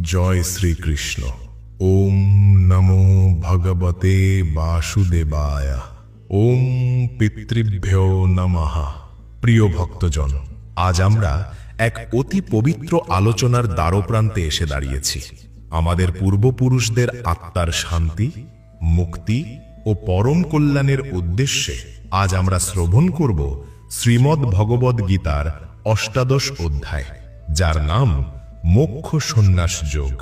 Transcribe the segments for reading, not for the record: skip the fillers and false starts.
জয় শ্রীকৃষ্ণ। ওম নমো ভগবতে বাসুদেবায়। ওম পিতৃভ্যো নমঃ। প্রিয় ভক্তজন, আজ আমরা এক অতি পবিত্র আলোচনার দ্বারপ্রান্তে এসে দাঁড়িয়েছি। আমাদের পূর্বপুরুষদের আত্মার শান্তি, মুক্তি ও পরম কল্যাণের উদ্দেশ্যে আজ আমরা শ্রবণ করব শ্রীমদ্ ভগবদ্ গীতার অষ্টাদশ অধ্যায়, যার নাম মোক্ষ সন্ন্যাস যোগ।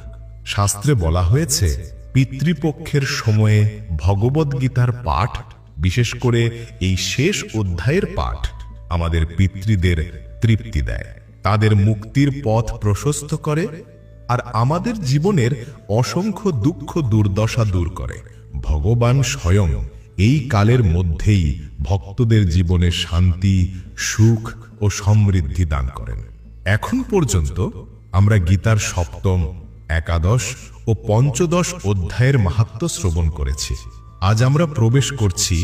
শাস্ত্রে বলা হয়েছে, পিতৃপক্ষের সময়ে ভগবদ্ গীতার পাঠ, বিশেষ করে এই শেষ অধ্যায়ের পাঠ, আমাদের পিতৃদের তৃপ্তি দেয়, তাদের মুক্তির পথ প্রশস্ত করে আর আমাদের জীবনের অসংখ্য দুঃখ দুর্দশা দূর করে। ভগবান স্বয়ং এই কালের মধ্যেই ভক্তদের জীবনে শান্তি, সুখ ও সমৃদ্ধি দান করেন। এখন পর্যন্ত আমরা গীতার সপ্তম, একাদশ ও পঞ্চদশ অধ্যায়ের মাহাত্ম্য শ্রবণ করেছি। আজ আমরা প্রবেশ করছি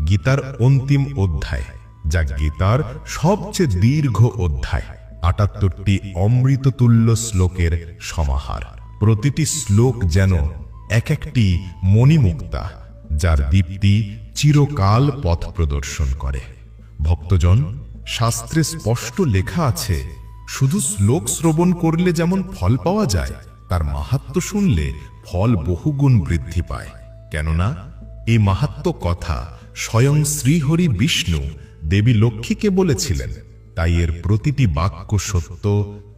গীতার অন্তিম অধ্যায়, যা গীতার সবচেয়ে দীর্ঘ অধ্যায়। ৭৮টি অমৃততুল্য শ্লোকের সমাহার। প্রতিটি শ্লোক যেন এক একটি মণিমুক্তা, যার দীপ্তি চিরকাল পথ প্রদর্শন করে। ভক্তজন, শাস্ত্রে স্পষ্ট লেখা আছে, শুধু শ্লোক শ্রবণ করলে যেমন ফল পাওয়া যায়, তার মাহাত্ম্য শুনলে ফল বহুগুণ বৃদ্ধি পায়। কেননা এই মাহাত্ম্য কথা স্বয়ং শ্রীহরি বিষ্ণু দেবী লক্ষ্মীকে বলেছিলেন। তাই এর প্রতিটি বাক্য সত্য,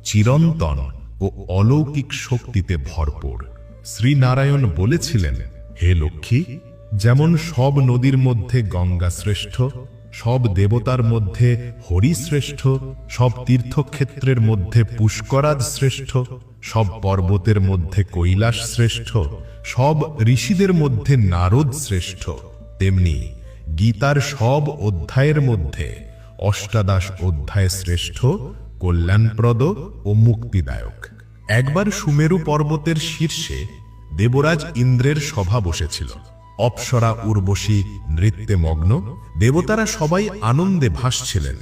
চিরন্তন ও অলৌকিক শক্তিতে ভরপুর। শ্রীনারায়ণ বলেছিলেন, হে লক্ষ্মী, যেমন সব নদীর মধ্যে গঙ্গা শ্রেষ্ঠ, সব দেবতার মধ্যে হরি শ্রেষ্ঠ, সব তীর্থক্ষেত্রের মধ্যে পুষ্করাজ শ্রেষ্ঠ, সব পর্বতের মধ্যে কৈলাস শ্রেষ্ঠ, সব ঋষিদের মধ্যে নারদ শ্রেষ্ঠ, তেমনি গীতার সব অধ্যায়ের মধ্যে অষ্টাদশ অধ্যায় শ্রেষ্ঠ, কল্যাণপ্রদ ও মুক্তিদায়ক। একবার সুমেরু পর্বতের শীর্ষে দেবরাজ ইন্দ্রের সভা বসেছিল। অপ্সরা উর্বশী নৃত্যে মগ্ন, দেবতারা সবাই আনন্দে ভাসছিলেন।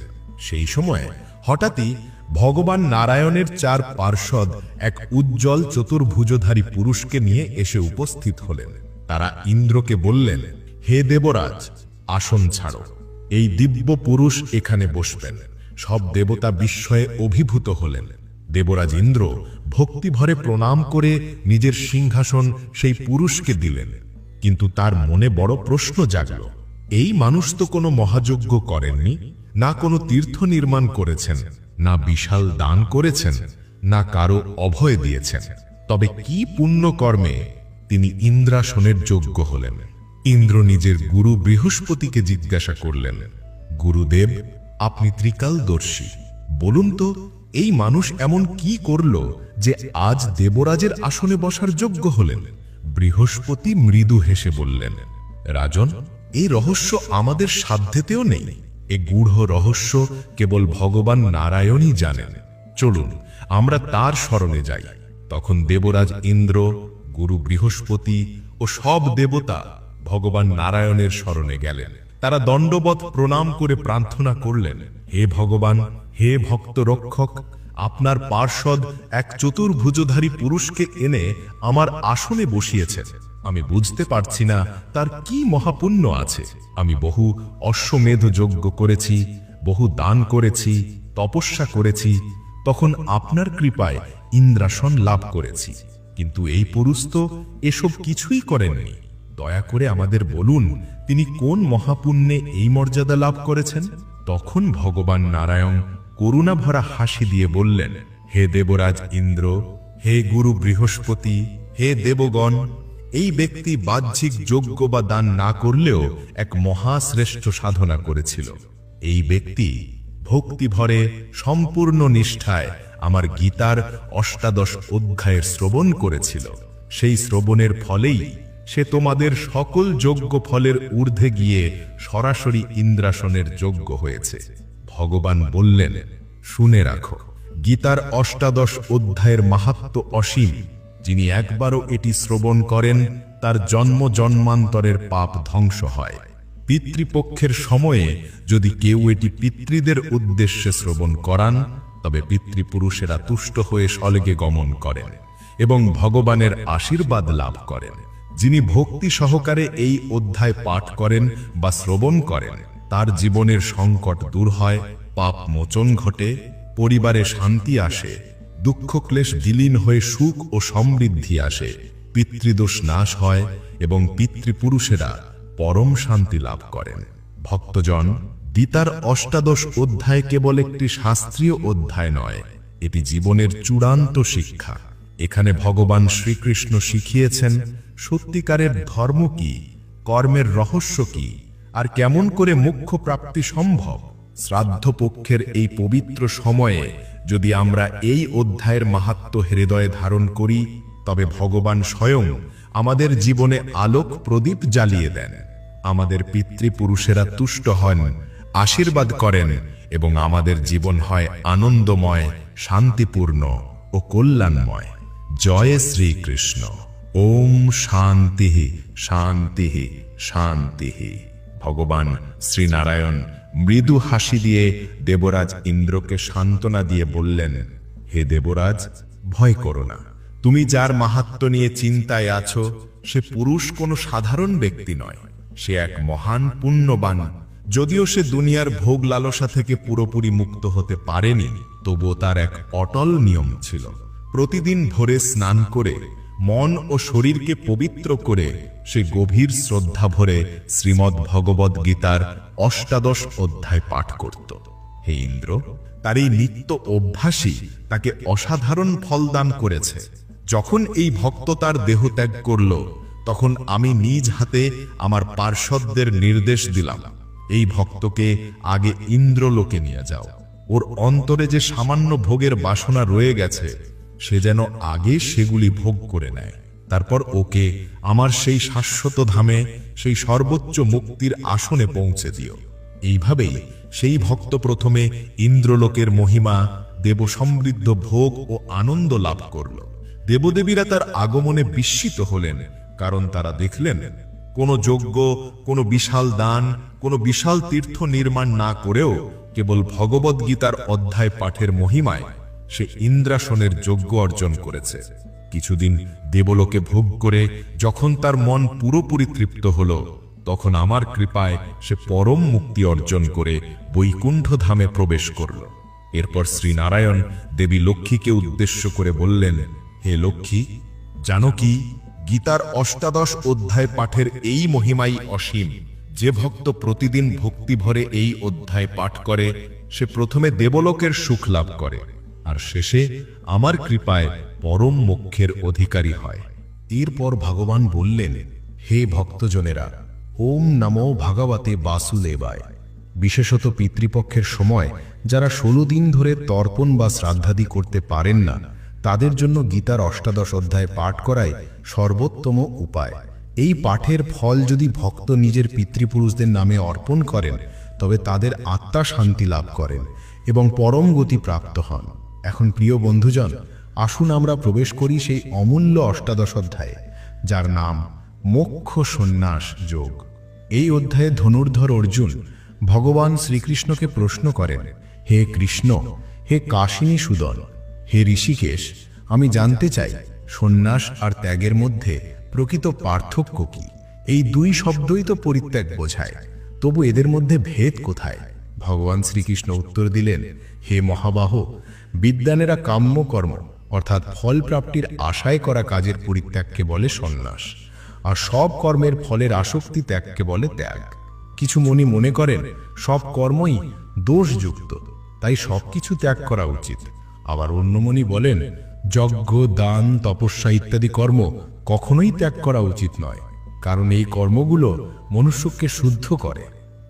সেই সময় হঠাৎই ভগবান নারায়ণের ৪ পার্ষদ এক উজ্জ্বল চতুর্ভুজধারী পুরুষকে নিয়ে এসে উপস্থিত হলেন। তারা ইন্দ্রকে বললেন, হে দেবরাজ, আসন ছাড়ো, এই দিব্য পুরুষ এখানে বসবেন। সব দেবতা বিস্ময়ে অভিভূত হলেন। দেবরাজ ইন্দ্র ভক্তিভরে প্রণাম করে নিজের সিংহাসন সেই পুরুষকে দিলেন। কিন্তু তার মনে বড় প্রশ্ন জাগল, এই মানুষ তো কোনো মহাযজ্ঞ করেননি, না কোনো তীর্থ নির্মাণ করেছেন, না বিশাল দান করেছেন, না কারো অভয় দিয়েছেন। তবে কি পুণ্য কর্মে তিনি ইন্দ্রাসনের যোগ্য হলেন? ইন্দ্র নিজের গুরু বৃহস্পতিকে জিজ্ঞাসা করলেন, গুরুদেব, আপনি ত্রিকালদর্শী, বলুন তো এই মানুষ এমন কি করল যে আজ দেবরাজের আসনে বসার যোগ্য হলেন? বৃহস্পতি মৃদু হেসে বললেন, রাজন, এই রহস্য আমাদের সাধ্যতেও নেই। এ গূঢ় রহস্য কেবল ভগবান নারায়ণই জানেন। চলুন আমরা তার শরণে যাই। তখন দেবরাজ ইন্দ্র, গুরু বৃহস্পতি ও সব দেবতা ভগবান নারায়ণের শরণে গেলেন। তারা দণ্ডবৎ প্রণাম করে প্রার্থনা করলেন, হে ভগবান, হে ভক্ত রক্ষক, আপনার পার্ষদ এক চতুর্ভুজধারী পুরুষকে এনে আমার আসনে বসিয়েছেন। আমি বুঝতে পারছি না তার কি মহাপুণ্য আছে। আমি বহু অশ্বমেধ যজ্ঞ করেছি, বহু দান করেছি, তপস্যা করেছি, তখন আপনার কৃপায় ইন্দ্রাসন লাভ করেছি। কিন্তু এই পুরুষ তো এসব কিছুই করেননি। দয়া করে আমাদের বলুন, তিনি কোন মহাপুণ্যে এই মর্যাদা লাভ করেছেন? তখন ভগবান নারায়ণ করুণা ভরা হাসি দিয়ে বললেন, হে দেবরাজ ইন্দ্র, হে গুরু বৃহস্পতি, হে দেবগণ, এই ব্যক্তি বাহ্যিক যজ্ঞ বা দান না করলেও এক মহাশ্রেষ্ঠ সাধনা করেছিল। এই ব্যক্তি ভক্তিভরে সম্পূর্ণ নিষ্ঠায় আমার গীতার অষ্টাদশ অধ্যায়ের শ্রবণ করেছিল। সেই শ্রবণের ফলেই সে তোমাদের সকল যজ্ঞ ফলের ঊর্ধ্বে গিয়ে সরাসরি ইন্দ্রাসনের যোগ্য হয়েছে। ভগবান বললেন, শুনে রাখো, গীতার অষ্টাদশ অধ্যায়ের মাহাত্ম্য অসীম। যিনি একবারও এটি শ্রবণ করেন, তার জন্ম জন্মান্তরের পাপ ধ্বংস হয়। পিতৃপক্ষের সময়ে যদি কেউ এটি পিতৃদের উদ্দেশ্যে শ্রবণ করান, তবে পিতৃপুরুষেরা তুষ্ট হয়ে স্বর্গে গমন করেন এবং ভগবানের আশীর্বাদ লাভ করেন। যিনি ভক্তি সহকারে এই অধ্যায় পাঠ করেন বা শ্রবণ করেন, তার জীবনের সংকট দূর হয়, পাপ মোচন ঘটে, পরিবারে শান্তি আসে, দুঃখ ক্লেশ বিলীন হয়ে সুখ ও সমৃদ্ধি আসে, পিতৃদোষ নাশ হয় এবং পিতৃপুরুষেরা পরম শান্তি লাভ করেন। ভক্তজন, গীতার অষ্টাদশ অধ্যায় কেবল একটি শাস্ত্রীয় অধ্যায় নয়, এটি জীবনের চূড়ান্ত শিক্ষা। এখানে ভগবান শ্রীকৃষ্ণ শিখিয়েছেন সত্যিকারের ধর্ম কি, কর্মের রহস্য কি, আর কেমন করে মোক্ষ প্রাপ্তি সম্ভব। শ্রাদ্ধ পক্ষের এই পবিত্র সময়ে যদি আমরা এই অধ্যায়ের মাহাত্ম্য হৃদয়ে ধারণ করি, তবে ভগবান স্বয়ং আমাদের জীবনে আলোক প্রদীপ জ্বালিয়ে দেন। আমাদের পিতৃপুরুষেরা তুষ্ট হন, আশীর্বাদ করেন এবং আমাদের জীবন হয় আনন্দময়, শান্তিপূর্ণ ও কল্যাণময়। জয় শ্রীকৃষ্ণ। ওম শান্তি শান্তি শান্তি। ভগবান শ্রীনারায়ণ মৃদু হাসি দিয়ে দেবরাজ ইন্দ্রকে সান্ত্বনা দিয়ে বললেন, হে দেবরাজ, ভয় করো না। তুমি যার মাহাত্ম্য নিয়ে চিন্তায় আছো, সে পুরুষ কোনো সাধারণ ব্যক্তি নয়, সে এক মহান পুণ্যবান। যদিও সে দুনিয়ার ভোগ লালসা থেকে পুরোপুরি মুক্ত হতে পারেনি, তবুও তার এক অটল নিয়ম ছিল। প্রতিদিন ভোরে স্নান করে মন ও শরীরকে পবিত্র করে সে গভীর শ্রদ্ধা ভরে শ্রীমদ্ ভগবদ গীতার অষ্টাদশ অধ্যায় পাঠ করত। হে ইন্দ্র, তার এই নিত্য অভ্যাসই তাকে অসাধারণ ফলদান করেছে। যখন এই ভক্ত তার দেহত্যাগ করল, তখন আমি নিজ হাতে আমার পার্ষদদের নির্দেশ দিলাম, এই ভক্তকে আগে ইন্দ্রলোকে নিয়ে যাও। ওর অন্তরে যে সামান্য ভোগের বাসনা রয়ে গেছে, সে যেন আগে সেগুলি ভোগ করে নেয়। তারপর ওকে আমার সেই শাশ্বত ধামে, সেই সর্বোচ্চ মুক্তির আসনে পৌঁছে দিও। এইভাবেই সেই ভক্ত প্রথমে ইন্দ্রলোকের মহিমা, দেব সমৃদ্ধ ভোগ ও আনন্দ লাভ করল। দেবদেবীরা তার আগমনে বিস্মিত হলেন, কারণ তারা দেখলেন কোনো যজ্ঞ, কোনো বিশাল দান, কোনো বিশাল তীর্থ নির্মাণ না করেও কেবল ভগবদ গীতার অধ্যায় পাঠের মহিমায় সে ইন্দ্রাসনের যজ্ঞ অর্জন করেছে। কিছুদিন দেবলোকে ভোগ করে যখন তার মন পুরোপুরি তৃপ্ত হল, তখন আমার কৃপায় সে পরম মুক্তি অর্জন করে বৈকুণ্ঠ ধামে প্রবেশ করল। এরপর শ্রীনারায়ণ দেবী লক্ষ্মীকে উদ্দেশ্য করে বললেন, হে লক্ষ্মী, জানো কি, গীতার অষ্টাদশ অধ্যায় পাঠের এই মহিমাই অসীম। যে ভক্ত প্রতিদিন ভক্তি ভরে এই অধ্যায় পাঠ করে, সে প্রথমে দেবলোকের সুখ লাভ করে আর শেষে আমার কৃপায় পরম মোক্ষের অধিকারী হয়। এরপর ভগবান বললেন, হে ভক্তজনেরা, ওম নমো ভগবতে বাসুদেবায়। বিশেষত পিতৃপক্ষের সময় যারা 16 দিন ধরে তর্পণ বা শ্রাদ্ধাদি করতে পারেন না, তাদের জন্য গীতার অষ্টাদশ অধ্যায় পাঠ করাই সর্বোত্তম উপায়। এই পাঠের ফল যদি ভক্ত নিজের পিতৃপুরুষদের নামে অর্পণ করেন, তবে তাদের আত্মা শান্তি লাভ করেন এবং পরম গতি প্রাপ্ত হন। এখন প্রিয় বন্ধুজন, আসুন আমরা প্রবেশ করি সেই অমূল্য অষ্টাদশ অধ্যায়ে, যার নাম মোক্ষ সন্ন্যাস যোগ। এই অধ্যায়ে ধনুর্ধর অর্জুন ভগবান শ্রীকৃষ্ণকে প্রশ্ন করেন, হে কৃষ্ণ, হে কাশিনী সুদন, হে ঋষিকেশ, আমি জানতে চাই সন্ন্যাস আর ত্যাগের মধ্যে প্রকৃত পার্থক্য কি? এই দুই শব্দই তো পরিত্যাগ বোঝায়, তবু এদের মধ্যে ভেদ কোথায়? ভগবান শ্রীকৃষ্ণ উত্তর দিলেন, হে মহাবাহ, বিদ্বানেরা কাম্য কর্ম অর্থাৎ ফল প্রাপ্তির আশায় করা কাজের পরিত্যাগকে বলে সন্ন্যাস, আর সব কর্মের ফলের আসক্তি ত্যাগকে বলে ত্যাগ। কিছু মুনি মনে করেন সব কর্মই দোষযুক্ত, তাই সবকিছু ত্যাগ করা উচিত। আবার অন্য মুনি বলেন যজ্ঞ, দান, তপস্যা ইত্যাদি কর্ম কখনোই ত্যাগ করা উচিত নয়, কারণ এই কর্মগুলো মনুষ্যকে শুদ্ধ করে।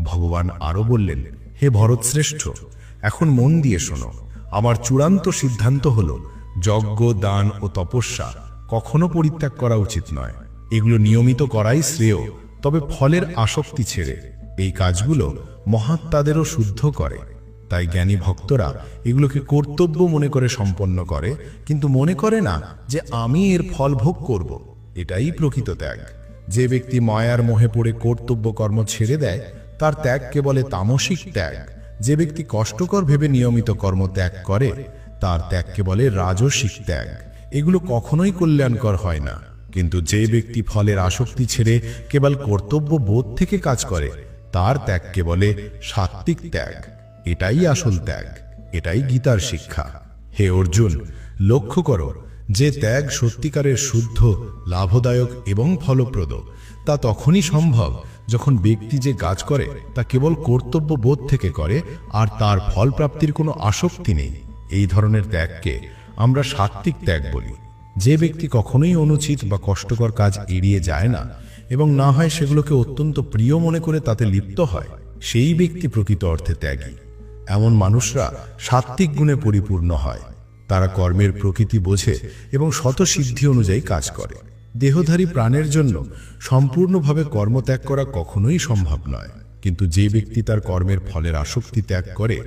ভগবান আরো বললেন, হে ভরতশ্রেষ্ঠ, এখন মন দিয়ে শোনো। আমার চূড়ান্ত সিদ্ধান্ত হলো যজ্ঞ, দান ও তপস্যা কখনো পরিত্যাগ করা উচিত নয়। এগুলো নিয়মিত করাই শ্রেয়, তবে ফলের আসক্তি ছেড়ে। এই কাজগুলো মহাত্মাদেরও শুদ্ধ করে, তাই জ্ঞানী ভক্তরা এগুলোকে কর্তব্য মনে করে সম্পন্ন করে, কিন্তু মনে করে না যে আমি এর ফল ভোগ করব। এটাই প্রকৃত ত্যাগ। যে ব্যক্তি মায়ার মোহে পড়ে কর্তব্য কর্ম ছেড়ে দেয়, তার ত্যাগকে বলে তামসিক ত্যাগ। যে ব্যক্তি কষ্টকর ভেবে নিয়মিত কর্ম ত্যাগ করে, তার ত্যাগকে বলে রাজসিক ত্যাগ। এগুলো কখনোই কল্যাণকর হয় না। কিন্তু যে ব্যক্তি ফলের আসক্তি ছেড়ে কেবল কর্তব্য বোধ থেকে কাজ করে, তার ত্যাগকে বলে সাত্ত্বিক ত্যাগ। এটাই আসল ত্যাগ, এটাই গীতার শিক্ষা। হে অর্জুন, লক্ষ্য করো, যে ত্যাগ সত্যিকারের শুদ্ধ, লাভদায়ক এবং ফলপ্রদ, তা তখনই সম্ভব যখন ব্যক্তি যে কাজ করে তা কেবল কর্তব্য বোধ থেকে করে আর তার ফল প্রাপ্তির কোনো আসক্তি নেই। এই ধরনের ত্যাগকে আমরা সাত্ত্বিক ত্যাগ বলি। যে ব্যক্তি কখনোই অনুচিত বা কষ্টকর কাজ এড়িয়ে যায় না এবং না হয় সেগুলোকে অত্যন্ত প্রিয় মনে করে তাতে লিপ্ত হয়, সেই ব্যক্তি প্রকৃত অর্থে ত্যাগী। এমন মানুষরা সাত্ত্বিক গুণে পরিপূর্ণ হয়। তারা কর্মের প্রকৃতি বোঝে এবং স্বতঃসিদ্ধি অনুযায়ী কাজ করে। দেহধারী প্রাণের জন্য সম্পূর্ণভাবে কর্মত্যাগ করা কখনোই সম্ভব নয়, কিন্তু যে ব্যক্তি তার কর্মের ফলের আসক্তি ত্যাগ করে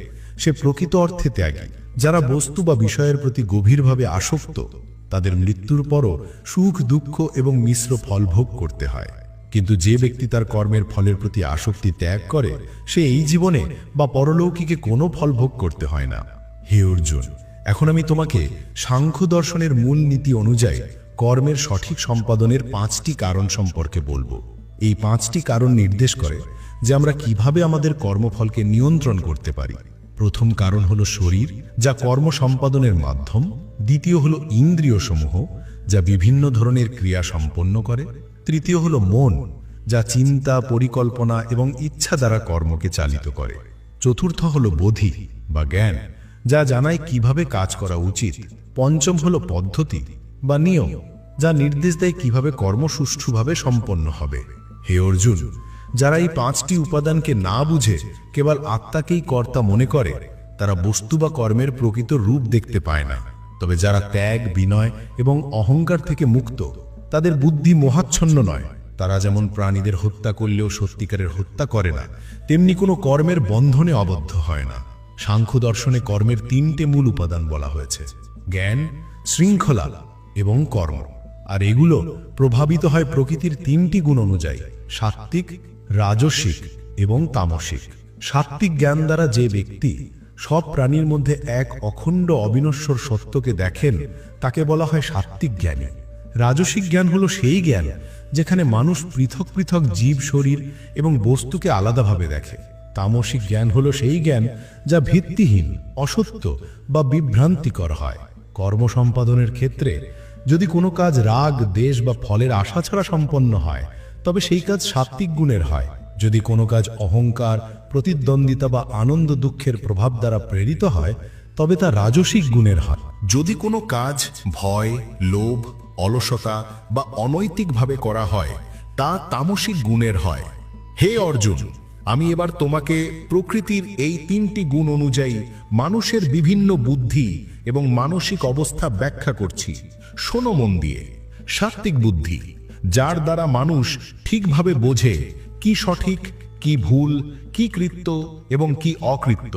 সে প্রকৃত অর্থে ত্যাগী। যারা বস্তু বা বিষয়ের প্রতি গভীরভাবে আসক্ত, তাদের মৃত্যুর পরও সুখ, দুঃখ এবং মিশ্র ফল ভোগ করতে হয়। কিন্তু যে ব্যক্তি তার কর্মের ফলের প্রতি আসক্তি ত্যাগ করে, সে এই জীবনে বা পরলৌকিকে কোনো ফল ভোগ করতে হয় না। হে অর্জুন, এখন আমি তোমাকে সাংখ্য দর্শনের মূল নীতি অনুযায়ী কর্মের সঠিক সম্পাদনের 5টি কারণ সম্পর্কে বলবো। এই 5টি কারণ নির্দেশ করে যে আমরা কিভাবে আমাদের কর্মফলকে নিয়ন্ত্রণ করতে পারি। প্রথম কারণ হলো শরীর, যা কর্ম সম্পাদনের মাধ্যম। দ্বিতীয় হলো ইন্দ্রিয় সমূহ, যা বিভিন্ন ধরনের ক্রিয়া সম্পন্ন করে। তৃতীয় হলো মন, যা চিন্তা, পরিকল্পনা এবং ইচ্ছা দ্বারা কর্মকে চালিত করে। চতুর্থ হলো বোধি বা জ্ঞান, যা জানায় কিভাবে কাজ করা উচিত। পঞ্চম হলো পদ্ধতি বা নিয়ম, যা নির্দেশ দেয় কিভাবে কর্ম সুষ্ঠুভাবে সম্পন্ন হবে। হে অর্জুন, যারা এই 5টি উপাদানকে না বুঝে কেবল আত্মাকেই কর্তা মনে করে, তারা বস্তু বা কর্মের প্রকৃত রূপ দেখতে পায় না। তবে যারা ত্যাগ, বিনয় এবং অহংকার থেকে মুক্ত, তাদের বুদ্ধি মোহাচ্ছন্ন নয়। তারা যেমন প্রাণীদের হত্যা করলেও সত্যিকারের হত্যা করে না, তেমনি কোনো কর্মের বন্ধনে আবদ্ধ হয় না। সাংখ্য দর্শনে কর্মের 3টে মূল উপাদান বলা হয়েছে: জ্ঞান, শৃঙ্খলা এবং কর্ম। আর এগুলো প্রভাবিত হয় প্রকৃতির 3টি গুণ অনুযায়ী: সাত্ত্বিক, রাজসিক এবং তামসিক। সাত্ত্বিক জ্ঞান দ্বারা যে ব্যক্তি সব প্রাণীর মধ্যে এক অখণ্ড অবিনশ্বর সত্যকে দেখেন, তাকে বলা হয় সাত্ত্বিক জ্ঞানী। রাজসিক জ্ঞান হলো সেই জ্ঞান যেখানে মানুষ পৃথক পৃথক জীব, শরীর এবং বস্তুকে আলাদাভাবে দেখে। তামসিক জ্ঞান হলো সেই জ্ঞান যা ভিত্তিহীন, অসত্য বা বিভ্রান্তিকর হয়। কর্ম সম্পাদনের ক্ষেত্রে যদি কোনো কাজ রাগ, দেশ বা ফলের আশা ছাড়া সম্পন্ন হয়, তবে সেই কাজ সাত্ত্বিক গুণের হয়। যদি কোনো কাজ অহংকার, প্রতিদ্বন্দ্বিতা বা আনন্দ দুঃখের প্রভাব দ্বারা প্রেরিত হয়, তবে তা রাজসিক গুণের হয়। যদি কোনো কাজ ভয়, লোভ, অলসতা বা অনৈতিকভাবে করা হয়, তা তামসিক গুণের হয়। হে অর্জুন, আমি এবার তোমাকে প্রকৃতির এই 3টি গুণ অনুযায়ী মানুষের বিভিন্ন বুদ্ধি এবং মানসিক অবস্থা ব্যাখ্যা করছি। শোনো মন দিয়ে। সাত্ত্বিক বুদ্ধি, যার দ্বারা মানুষ ঠিকভাবে বোঝে কি সঠিক, কি ভুল, কি কৃত্য এবং কি অকৃত্য।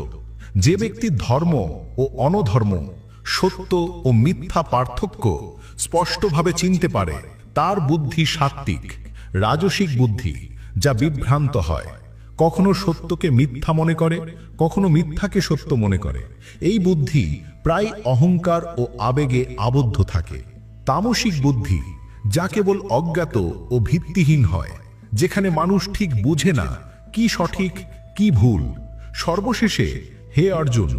যে ব্যক্তি ধর্ম ও অনধর্ম, সত্য ও মিথ্যা পার্থক্য স্পষ্টভাবে চিনতে পারে, তার বুদ্ধি সাত্ত্বিক। রাজসিক বুদ্ধি, যা বিভ্রান্ত হয়, কখনো সত্যকে মিথ্যা মনে করে, কখনো মিথ্যাকে সত্য মনে করে। এই বুদ্ধি প্রায় অহংকার ও আবেগে আবদ্ধ থাকে। তামসিক বুদ্ধি, যা কেবল অজ্ঞাত ও ভিত্তিহীন হয়, যেখানে মানুষ ঠিক বুঝে না কি সঠিক, কি ভুল। সর্বশেষে হে অর্জুন,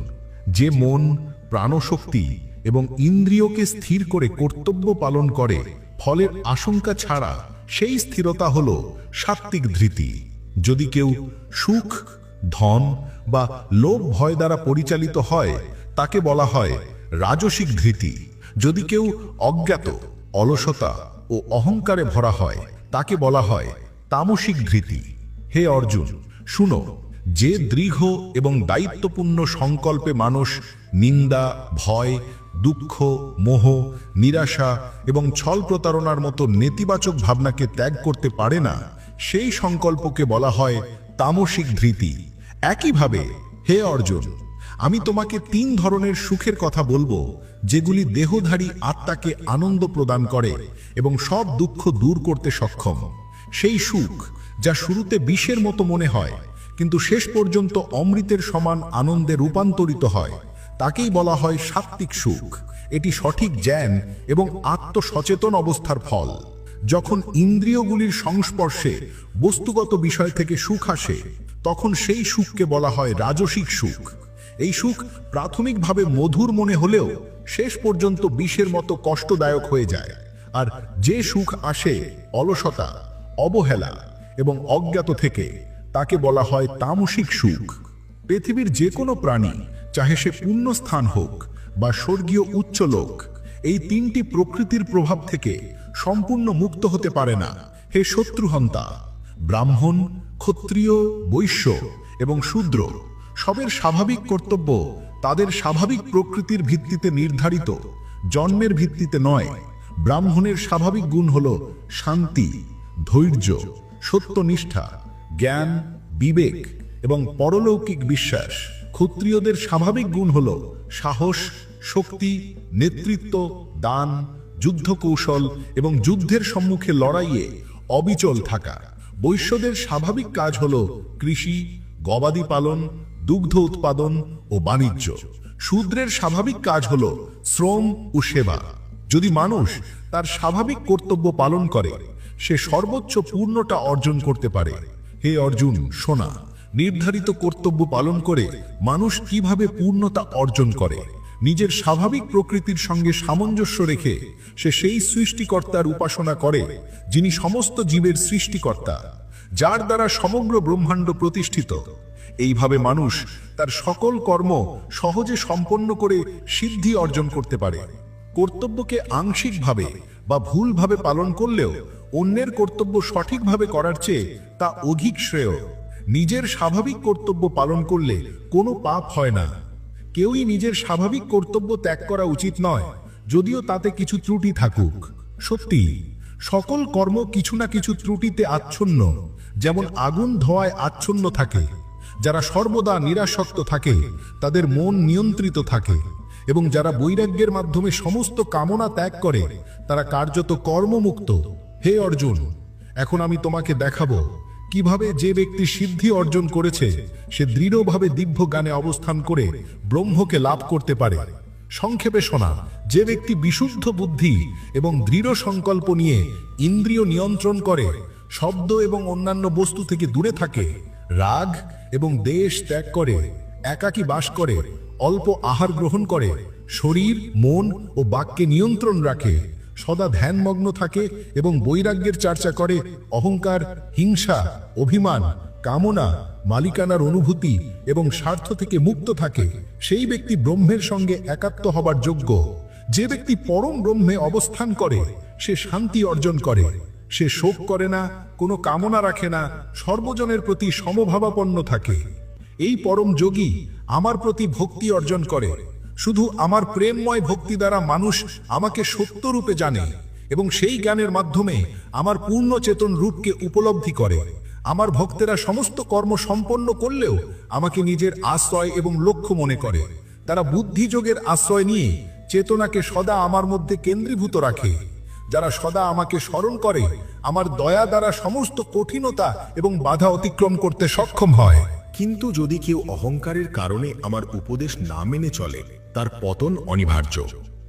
যে মন, প্রাণশক্তি এবং ইন্দ্রিয়কে স্থির করে কর্তব্য পালন করে ফলের আশঙ্কা ছাড়া, সেই স্থিরতা হলো সাত্ত্বিক ধৃতি। যদি কেউ সুখ, ধন বা লোভ ভয় দ্বারা পরিচালিত হয়, তাকে বলা হয় রাজসিক ধৃতি। যদি কেউ অজ্ঞাত, অলসতা ও অহংকারে ভরা হয়, তাকে বলা হয় তামসিক ধৃতি। হে অর্জুন, শুনো, যে দৃঢ় এবং দায়িত্বপূর্ণ সংকল্পে মানুষ নিন্দা, ভয়, দুঃখ, মোহ, নিরাশা এবং ছল প্রতারণার মতো নেতিবাচক ভাবনাকে ত্যাগ করতে পারে না, সেই সংকল্পকে বলা হয় তামসিক ধৃতি। একইভাবে হে অর্জুন, আমি তোমাকে 3 ধরনের সুখের কথা বলবো, যেগুলি দেহধারী আত্মাকে আনন্দ প্রদান করে এবং সব দুঃখ দূর করতে সক্ষম। সেই সুখ যা শুরুতে বিষের মতো মনে হয়, কিন্তু শেষ পর্যন্ত অমৃতের সমান আনন্দে রূপান্তরিত হয়, তাকেই বলা হয় সাত্ত্বিক সুখ। এটি সঠিক জ্ঞান এবং আত্মসচেতন অবস্থার ফল। যখন ইন্দ্রিয়গুলির সংস্পর্শে বস্তুগত বিষয় থেকে সুখ আসে, তখন সেই সুখকে বলা হয় রাজসিক সুখ। এই সুখ প্রাথমিকভাবে মধুর মনে হলেও শেষ পর্যন্ত বিষের মতো কষ্টদায়ক হয়ে যায়। আর যে সুখ আসে অলসতা, অবহেলা এবং অজ্ঞাত থেকে, তাকে বলা হয় তামসিক সুখ। পৃথিবীর যে কোনো প্রাণী, চাহে সে পুণ্যস্থান হোক বা স্বর্গীয় উচ্চ লোক, এই তিনটি প্রকৃতির প্রভাব থেকে সম্পূর্ণ মুক্ত হতে পারে না। হে শত্রুহন্তা, ব্রাহ্মণ, ক্ষত্রিয়, বৈশ্য এবং শূদ্র সবের স্বাভাবিক কর্তব্য তাদের স্বাভাবিক প্রকৃতির ভিত্তিতে নির্ধারিত, জন্মের ভিত্তিতে নয়। ব্রাহ্মণের স্বাভাবিক গুণ হল শান্তি, ধৈর্য, সত্যনিষ্ঠা, জ্ঞান, বিবেক এবং পরলৌকিক বিশ্বাস। ক্ষত্রিয়দের স্বাভাবিক গুণ হল সাহস, শক্তি, নেতৃত্ব, দান, যুদ্ধ কৌশল এবং যুদ্ধের সম্মুখে লড়াইয়ে অবিচল থাকা। বৈশ্যদের স্বাভাবিক কাজ হল কৃষি, গবাদি পালন, দুগ্ধ উৎপাদন ও বাণিজ্য। শূদ্রের স্বাভাবিক কাজ হল শ্রম ও সেবা। যদি মানুষ তার স্বাভাবিক কর্তব্য পালন করে, সে সর্বোচ্চ পূর্ণতা অর্জন করতে পারে। হে অর্জুন, শোনা, নির্ধারিত কর্তব্য পালন করে মানুষ কিভাবে পূর্ণতা অর্জন করে। নিজের স্বাভাবিক প্রকৃতির সঙ্গে সামঞ্জস্য রেখে সে সেই সৃষ্টিকর্তার উপাসনা করে যিনি সমস্ত জীবের সৃষ্টিকর্তা, যার দ্বারা সমগ্র ব্রহ্মাণ্ড প্রতিষ্ঠিত। এইভাবে মানুষ তার সকল কর্ম সহজে সম্পন্ন করে সিদ্ধি অর্জন করতে পারে। কর্তব্যকে আংশিকভাবে বা ভুলভাবে পালন করলেও অন্যের কর্তব্য সঠিকভাবে করার চেয়ে তা অধিক শ্রেয়। নিজের স্বাভাবিক কর্তব্য পালন করলে কোনো পাপ হয় না। কেউই নিজের স্বাভাবিক কর্তব্য ত্যাগ করা উচিত নয়, যদিও তাতে কিছু ত্রুটি থাকুক। সত্যি, সকল কর্ম কিছু না কিছু ত্রুটিতে আচ্ছন্ন। যেমন আগুন ধোঁয়ায় আচ্ছন্ন থাকে। যারা সর্বদা নিরাসক্ত থাকে তাদের মন নিয়ন্ত্রিত থাকে, এবং যারা বৈরাগ্যের মাধ্যমে সমস্ত কামনা ত্যাগ করে তারা কার্যত কর্মমুক্ত। হে অর্জুন, এখন আমি তোমাকে দেখাবো কিভাবে যে ব্যক্তি সিদ্ধি অর্জন করেছে সে দৃঢ়ভাবে দিব্য জ্ঞানে অবস্থান করে ব্রহ্মকে লাভ করতে পারে। সংক্ষেপে শোনা, যে ব্যক্তি বিশুদ্ধ বুদ্ধি এবং দৃঢ় সংকল্প নিয়ে ইন্দ্রিয় নিয়ন্ত্রণ করে, শব্দ এবং অন্যান্য বস্তু থেকে দূরে থাকে, রাগ এবং দ্বেষ ত্যাগ করে, একাকী বাস করে, অল্প আহার গ্রহণ করে, শরীর, মন ও বাক্যে নিয়ন্ত্রণ রাখে, সদা ধ্যানমগ্ন থাকে এবং বৈরাগ্যের চর্চা করে, অহংকার, হিংসা, অভিমান, কামনা, মালিকানার অনুভূতি এবং স্বার্থ থেকে মুক্ত থাকে, সেই ব্যক্তি ব্রহ্মের সঙ্গে একাত্ম হবার যোগ্য। যে ব্যক্তি পরম ব্রহ্মে অবস্থান করে সে শান্তি অর্জন করে। সে শোক করে না, কোনো কামনা রাখে না, সর্বজনের প্রতি সমভাবাপন্ন থাকে। এই পরম যোগী আমার প্রতি ভক্তি অর্জন করে। শুধু আমার প্রেমময় ভক্তি দ্বারা মানুষ আমাকে সত্যরূপে জানে এবং সেই জ্ঞানের মাধ্যমে আমার পূর্ণ চেতন রূপকে উপলব্ধি করে। আমার ভক্তেরা সমস্ত কর্ম সম্পন্ন করলেও আমাকে নিজের আশ্রয় এবং লক্ষ্য মনে করে। তারা বুদ্ধিযোগের আশ্রয় নিয়ে চেতনাকে সদা আমার মধ্যে কেন্দ্রীভূত রাখে। যারা সদা আমাকে স্মরণ করে আমার দয়া দ্বারা সমস্ত কঠিনতা এবং বাধা অতিক্রম করতে সক্ষম হয়। কিন্তু যদি কেউ অহংকারের কারণে আমার উপদেশ না মেনে চলে, তার পতন অনিবার্য।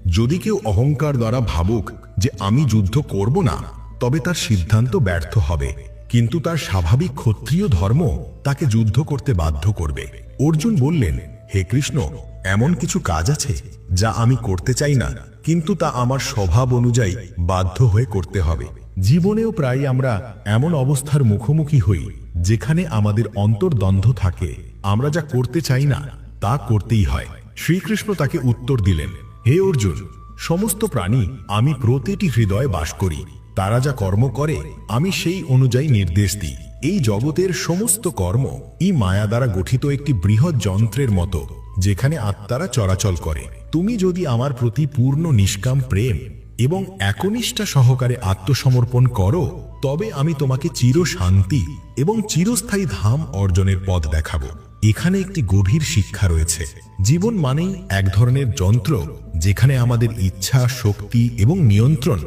যদি কেউ অহংকার দ্বারা ভাবুক যে আমি যুদ্ধ করব না, তবে তার সিদ্ধান্ত ব্যর্থ হবে। কিন্তু তার স্বাভাবিক ক্ষত্রিয় ধর্ম তাকে যুদ্ধ করতে বাধ্য করবে। অর্জুন বললেন, হে কৃষ্ণ, এমন কিছু কাজ আছে যা আমি করতে চাই না, কিন্তু তা আমার স্বভাব অনুযায়ী বাধ্য হয়ে করতে হবে। জীবনেও প্রায় আমরা এমন অবস্থার মুখোমুখি হই যেখানে আমাদের অন্তর্দ্বন্দ্ব থাকে। আমরা যা করতে চাই না তা করতেই হয়। শ্রীকৃষ্ণ তাকে উত্তর দিলেন, হে অর্জুন, সমস্ত প্রাণী আমি প্রতিটি হৃদয়ে বাস করি। তারা যা কর্ম করে আমি সেই অনুযায়ী নির্দেশ দিই। এই জগতের সমস্ত কর্ম এই মায়া দ্বারা গঠিত একটি বৃহৎ যন্ত্রের মতো, যেখানে আত্মারা চলাচল করে। তুমি যদি আমার প্রতি পূর্ণ নিষ্কাম প্রেম এবং একনিষ্ঠা সহকারে আত্মসমর্পণ করো, তবে আমি তোমাকে চির শান্তি এবং চিরস্থায়ী ধাম অর্জনের পথ দেখাবো। এখানে একটি গভীর শিক্ষা রয়েছে। জীবন মানেই এক ধরনের যন্ত্র, যেখানে আমাদের ইচ্ছা, শক্তি এবং নিয়ন্ত্রণ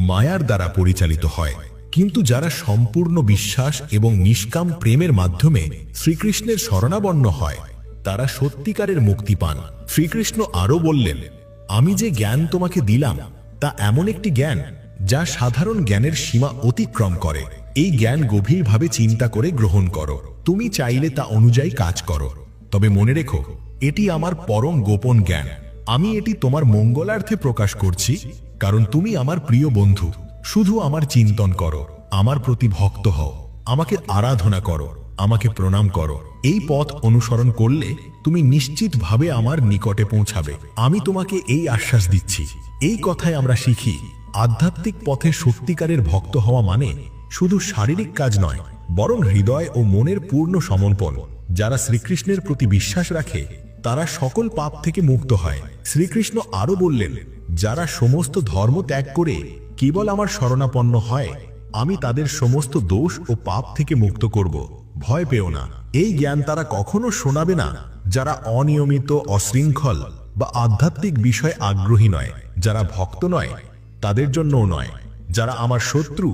মায়ার দ্বারা পরিচালিত হয়। কিন্তু যারা সম্পূর্ণ বিশ্বাস এবং নিষ্কাম প্রেমের মাধ্যমে শ্রীকৃষ্ণের শরণাপন্ন হয়, তারা সত্যিকারের মুক্তি পান। শ্রীকৃষ্ণ আরো বললেন, আমি যে জ্ঞান তোমাকে দিলাম তা এমন একটি জ্ঞান যা সাধারণ জ্ঞানের সীমা অতিক্রম করে। এই জ্ঞান গভীরভাবে চিন্তা করে গ্রহণ করো। তুমি চাইলে তা অনুযায়ী কাজ করো। তবে মনে রেখো, এটি আমার পরম গোপন জ্ঞান। আমি এটি তোমার মঙ্গলার্থে প্রকাশ করছি, কারণ তুমি আমার প্রিয় বন্ধু। শুধু আমার চিন্তন করো, আমার প্রতি ভক্ত হও, আমাকে আরাধনা করো, আমাকে প্রণাম করো। এই পথ অনুসরণ করলে তুমি নিশ্চিতভাবে আমার নিকটে পৌঁছাবে। আমি তোমাকে এই আশ্বাস দিচ্ছি। এই কথায় আমরা শিখি, আধ্যাত্মিক পথে সত্যিকারের ভক্ত হওয়া মানে শুধু শারীরিক কাজ নয়, বরং হৃদয় ও মনের পূর্ণ সমর্পণ। যারা শ্রীকৃষ্ণের প্রতি বিশ্বাস রাখে তারা সকল পাপ থেকে মুক্ত হয়। শ্রীকৃষ্ণ আরো বললেন, যারা সমস্ত ধর্ম ত্যাগ করে কেবল আমার শরণাপন্ন হয়, আমি তাদের সমস্ত দোষ ও পাপ থেকে মুক্ত করব। ভয় পেও না। এই জ্ঞান তারা কখনো শোনাবে না যারা অনিয়মিত, অশৃঙ্খল বা আধ্যাত্মিক বিষয়ে আগ্রহী নয়। যারা ভক্ত নয় তাদের জন্যও নয়। যারা আমার শত্রু,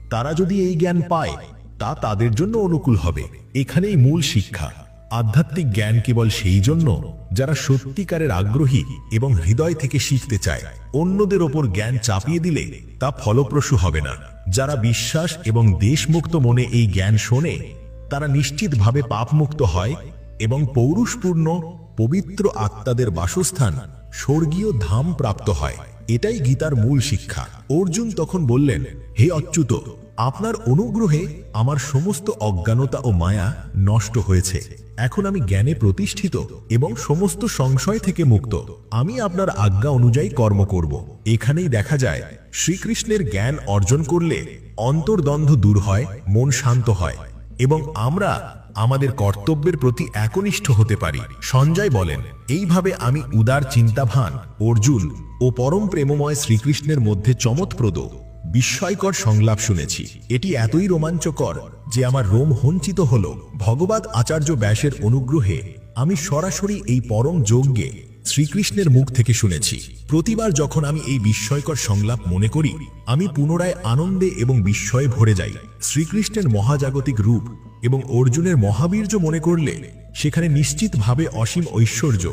তারা যদি এই জ্ঞান পায় তা তাদের জন্য অনুকূল হবে। এখানেই মূল শিক্ষা। আধ্যাত্মিক জ্ঞান কেবল সেই জন্য যারা সত্যিকারের আগ্রহী এবং হৃদয় থেকে শিখতে চায়। অন্যদের ওপর জ্ঞান চাপিয়ে দিলে তা ফলপ্রসূ হবে না। যারা বিশ্বাস এবং দেশমুক্ত মনে এই জ্ঞান শোনে তারা নিশ্চিতভাবে পাপমুক্ত হয় এবং পৌরুষপূর্ণ পবিত্র আত্মাদের বাসস্থান স্বর্গীয় ধাম প্রাপ্ত হয়। এটাই গীতার মূল শিক্ষা। অর্জুন তখন বললেন, হে অচ্যুত, আপনার অনুগ্রহে আমার সমস্ত অজ্ঞানতা ও মায়া নষ্ট হয়েছে। এখন আমি জ্ঞানে প্রতিষ্ঠিত এবং সমস্ত সংশয় থেকে মুক্ত। আমি আপনার আজ্ঞা অনুযায়ী কর্ম করব। এখানেই দেখা যায়, শ্রীকৃষ্ণের জ্ঞান অর্জন করলে অন্তর্দ্বন্দ্ব দূর হয়, মন শান্ত হয় এবং আমরা আমাদের কর্তব্যের প্রতি একনিষ্ঠ হতে পারি। সঞ্জয় বলেন, এইভাবে আমি উদার চিন্তাভান অর্জুন ও পরম প্রেমময় শ্রীকৃষ্ণের মধ্যে চমৎপ্রদ বিস্ময়কর সংলাপ শুনেছি। এটি এতই রোমাঞ্চকর যে আমার রোম হঞ্চিত হল। ভগবৎ আচার্য ব্যাসের অনুগ্রহে আমি সরাসরি এই পরম যজ্ঞে শ্রীকৃষ্ণের মুখ থেকে শুনেছি। প্রতিবার যখন আমি এই বিস্ময়কর সংলাপ মনে করি, আমি পুনরায় আনন্দে এবং বিস্ময়ে ভরে যাই। শ্রীকৃষ্ণের মহাজাগতিক রূপ এবং অর্জুনের মহাবীর্য মনে করলে সেখানে নিশ্চিতভাবে অসীম ঐশ্বর্য,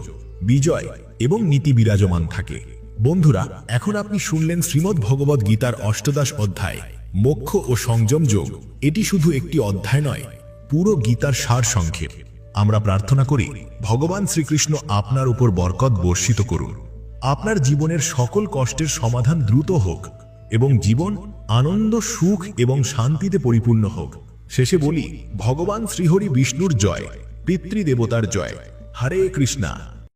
বিজয় এবং নীতি বিরাজমান থাকে। বন্ধুরা, এখন আপনি শুনলেন শ্রীমদ্ ভগবদ গীতার অষ্টাদশ অধ্যায়, মোক্ষ ও সংযম যোগ। এটি শুধু একটি অধ্যায় নয়, পুরো গীতার সার সংক্ষেপ। আমরা প্রার্থনা করি ভগবান শ্রীকৃষ্ণ আপনার উপর বরকত বর্ষিত করুন, আপনার জীবনের সকল কষ্টের সমাধান দ্রুত হোক এবং জীবন আনন্দ, সুখ এবং শান্তিতে পরিপূর্ণ হোক। শেষে বলি, ভগবান শ্রীহরি বিষ্ণুর জয়, পিতৃদেবতার জয়। হরে কৃষ্ণা।